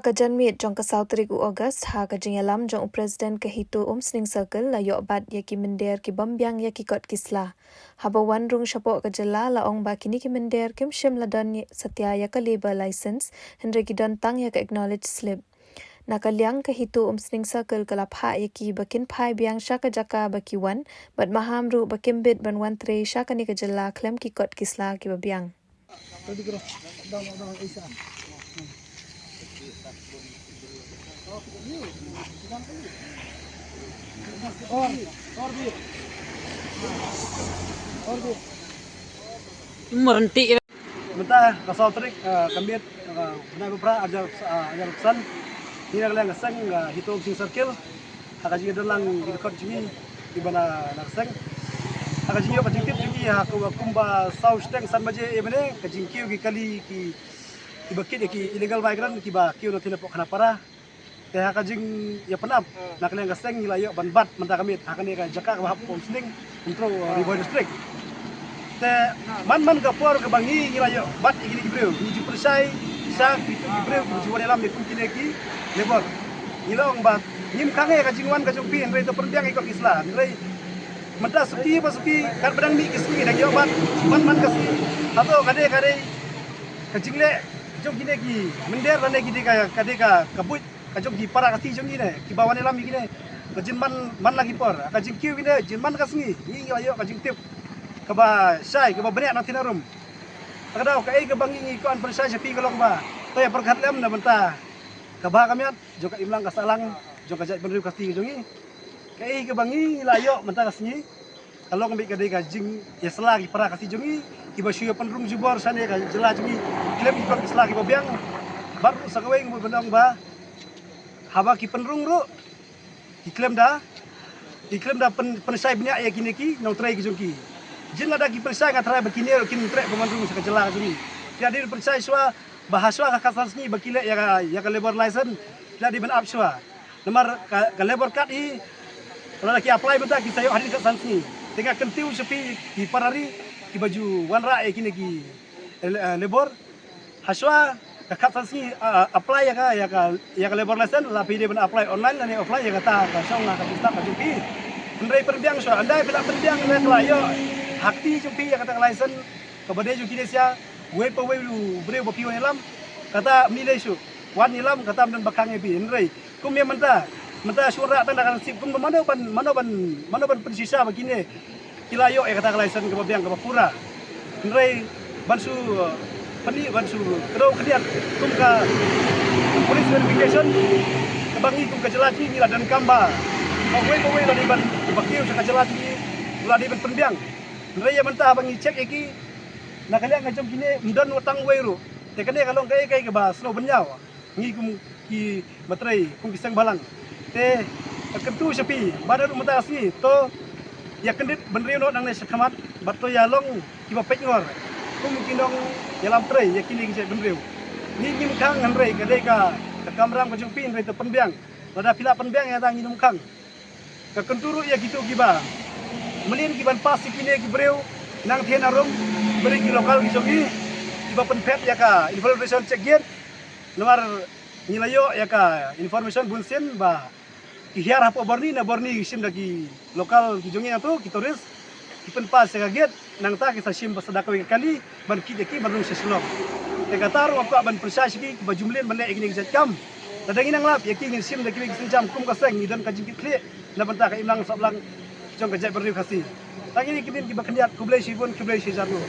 kajan mit jong ka Sautrik u August ha kajing alam jong President ke hitu sning circle la yo bat ya ki mender ki bambyang ya ki kot kisla. Haba wan rung shapok kajala la ong ba kini ki mender kim shim la don satya ya ka labor license henre ki don tang ya ka acknowledge slip. Nakaliang ke hitu sning circle kala pha ya ki bakin phai byang shaka jaka baki wan bat maham ru bakim bit ban wan tre shaka ni kajala klem ki kot kisla ki babyang. Merhenti. Mentah kasal trik kambit benar beberapa ajar pesan ini adalah ngeseng hitung sing circle haka jingi dalang di dekat jingi di mana ngeseng haka jingi apa jingkip jingi haka kumba sau steng san baje ebene ka jingkiu ki kali ki bakit ki illegal migrant ki ba kiu no tinapok kana para teh haka jing ya penap nak leng ngeseng ilayo banbat mentah kambit haka ni ka jaka ka hap pomsning intro river district man ka por ka bangi ngilayo bat igini gibreu ni jupersai sa itu gibreu juwan elam ni kumkine ki lebor ngilong bat nyim kange ka jingwan ka jongpi andre to perbiang ikot islam andre menta suki pasuki kar bedang mi kismi dak yo bat man kasi ato kade ka jingle jongkine ki mender rane ki kade ka kabut ka jong di para kasi jongi ne ki bawan elam igine ka man lagi por ka jingkiu gine jinman kasngi ni ngilayo ka jingtip kaba sai kaba benek nanti narum kadau kai ke bangi ko an persai sepi kalong ba to ya perkat lem na benta kaba kamiat joka imlang kasalang joka jat benriu kasti jongi kai ke bangi layo benta kasni kalau ngambil kadai kajing ya selagi para kasti jongi kiba syuyo penrung jubor sane ka jela jongi klem ikon selagi babiang baru sakawe ngomong benang ba haba ki penrung ro iklem da pensai banyak ya kini ki nang trai ki jongi jin ada ki persai ngatra bakini kin trek pemandung sekejela sini jadi persai swa bahasa ka kasasni bakile ya ka labor license jadi ben up swa nomor ka labor card i kalau lagi apply beta ki sayo hari ka sansni tengah kentiu sepi di parari ki baju wanra e kini ki labor haswa ka kasasni apply ya ka labor license la pide ben apply online la ni offline ya kata ka song ka start ka jupi andai perbiang swa andai pela perbiang le kelayo hakti jumpi yang kata license kepada juki desia we pa we lu breu bapi wan kata menilai su wan ilam kata dan bakang epi nrei kum yang menta surat tanda kan sip kum mana ban pensisa begini kilayo kata license ke babiang ke bapura nrei bansu kedau kedian kum ka police verification kebangi kum kejelaji ngila dan kamba we pa we dari ban bakiu sekejelaji ulah di ban penbiang Nraya mentah bangi cek iki nakaliang ngajam kini mdan watang weiru tekane kalau kai ke ba sno benyau ngi kum ki batrai kum kisang balang te kentu sepi badar mentah asni to ya kendit benri no nang sekamat bato yalong ki ba pek ngor kum kinong yalam trai ya kini ki benriu ni ngim kang ngai ka kamram ka jumpi ngai to penbiang lada pila penbiang ya tang nginum kang ka kenturu ya gitu giba melin kiban pas kini ki breu nang thena rom beri ki lokal ki jogi kiba penpet ya ka information check gen nomor nilayo ya ka information bunsen ba ki hiar hapo borni sim dagi lokal ki jongi atu ki turis ki pen pas ya get nang ta ki sim pasada kali ban ki deki ban seslok te katar wa ban persai ki ba jumlen ban le igni zat kam tadang inang lap ya ki sim dagi ki jam kum ka seng ni dan ka jingkit kle na ban ta ka imlang sablang jong kejap beriu kasih. Lagi ni kini kita kendiat kublai sibun kublai sijarno.